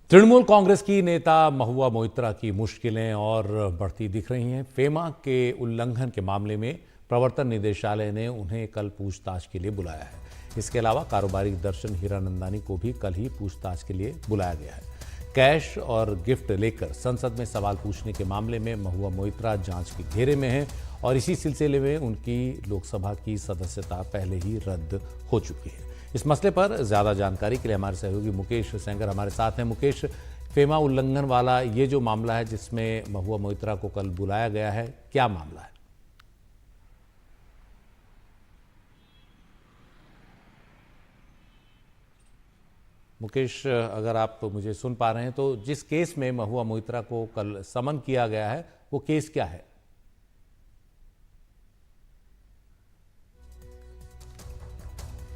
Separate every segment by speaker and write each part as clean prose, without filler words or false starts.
Speaker 1: तृणमूल कांग्रेस की नेता महुआ मोइत्रा की मुश्किलें और बढ़ती दिख रही हैं। फेमा के उल्लंघन के मामले में प्रवर्तन निदेशालय ने उन्हें कल पूछताछ के लिए बुलाया है। इसके अलावा कारोबारी दर्शन हीरानंदानी को भी कल ही पूछताछ के लिए बुलाया गया है। कैश और गिफ्ट लेकर संसद में सवाल पूछने के मामले में महुआ मोइत्रा जांच के घेरे में हैं और इसी सिलसिले में उनकी लोकसभा की सदस्यता पहले ही रद्द हो चुकी है। इस मसले पर ज्यादा जानकारी के लिए हमारे सहयोगी मुकेश सेंगर हमारे साथ हैं। मुकेश, फेमा उल्लंघन वाला ये जो मामला है जिसमें महुआ मोइत्रा को कल बुलाया गया है, क्या मामला है? मुकेश, अगर आप मुझे सुन पा रहे हैं तो जिस केस में महुआ मोइत्रा को कल समन किया गया है वो केस क्या है?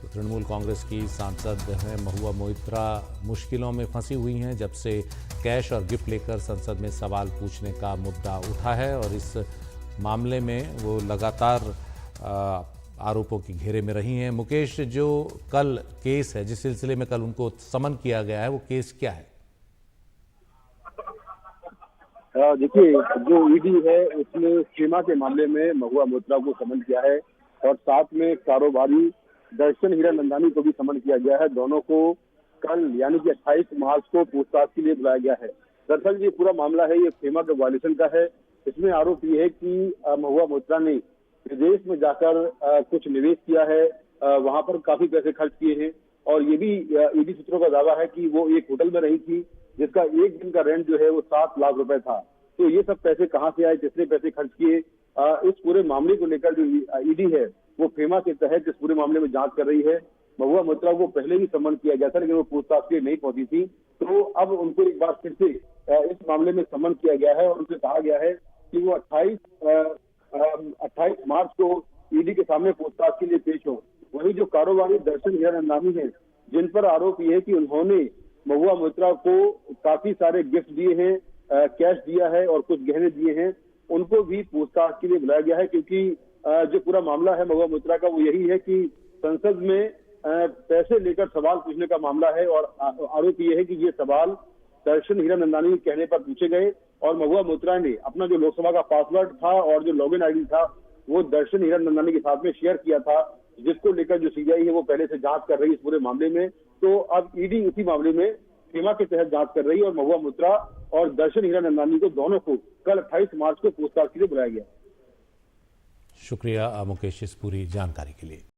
Speaker 1: तो तृणमूल कांग्रेस की सांसद हैं महुआ मोइत्रा मुश्किलों में फंसी हुई हैं जब से कैश और गिफ्ट लेकर संसद में सवाल पूछने का मुद्दा उठा है और इस मामले में वो लगातार आरोपों की घेरे में रही हैं। मुकेश, जो कल केस है, जिस सिलसिले में कल उनको समन किया गया है, वो केस क्या है?
Speaker 2: देखिए, जो ईडी है उसने फेमा के मामले में महुआ मोइत्रा को समन किया है और साथ में कारोबारी दर्शन हीरानंदानी को भी समन किया गया है। दोनों को कल यानी कि 28 मार्च को पूछताछ के लिए बुलाया गया है। दरअसल ये पूरा मामला है, ये फेमा के वायलेशन का है। इसमें आरोप ये है कि महुआ मोइत्रा ने विदेश में जाकर कुछ निवेश किया है, वहां पर काफी पैसे खर्च किए हैं और ये भी ईडी सूत्रों का दावा है कि वो एक होटल में रही थी जिसका एक दिन का रेंट जो है वो 7 लाख रुपए था। तो ये सब पैसे कहां से आए, कितने पैसे खर्च किए, इस पूरे मामले को लेकर जो ईडी है वो फेमा के तहत इस पूरे मामले में जांच कर रही है। महुआ मोइत्रा को पहले भी समन किया गया था लेकिन वो पूछताछ के लिए नहीं पहुंची थी, तो अब उनको एक बार फिर से इस मामले में समन किया गया है और उनसे कहा गया है कि वो 28 मार्च को ईडी के सामने पूछताछ के लिए पेश हो। वही जो कारोबारी दर्शन हीरानंदानी है, जिन पर आरोप ये है कि उन्होंने महुआ मोइत्रा को काफी सारे गिफ्ट दिए हैं, कैश दिया है और कुछ गहने दिए हैं, उनको भी पूछताछ के लिए बुलाया गया है। क्योंकि जो पूरा मामला है महुआ मोइत्रा का वो यही है कि संसद में पैसे लेकर सवाल पूछने का मामला है और आरोप ये है कि ये सवाल दर्शन हीरानंदानी के कहने पर पूछे गए और महुआ मोइत्रा ने अपना जो लोकसभा का पासवर्ड था और जो लॉगिन आईडी था वो दर्शन हीरानंदानी के साथ में शेयर किया था, जिसको लेकर जो सीबीआई है वो पहले से जांच कर रही है इस पूरे मामले में। तो अब ईडी इसी मामले में फेमा के तहत जांच कर रही है और महुआ मोइत्रा और दर्शन हीरानंदानी को दोनों को कल 28 मार्च को पूछताछ के लिए बुलाया गया।
Speaker 1: शुक्रिया मुकेश इस पूरी जानकारी के लिए।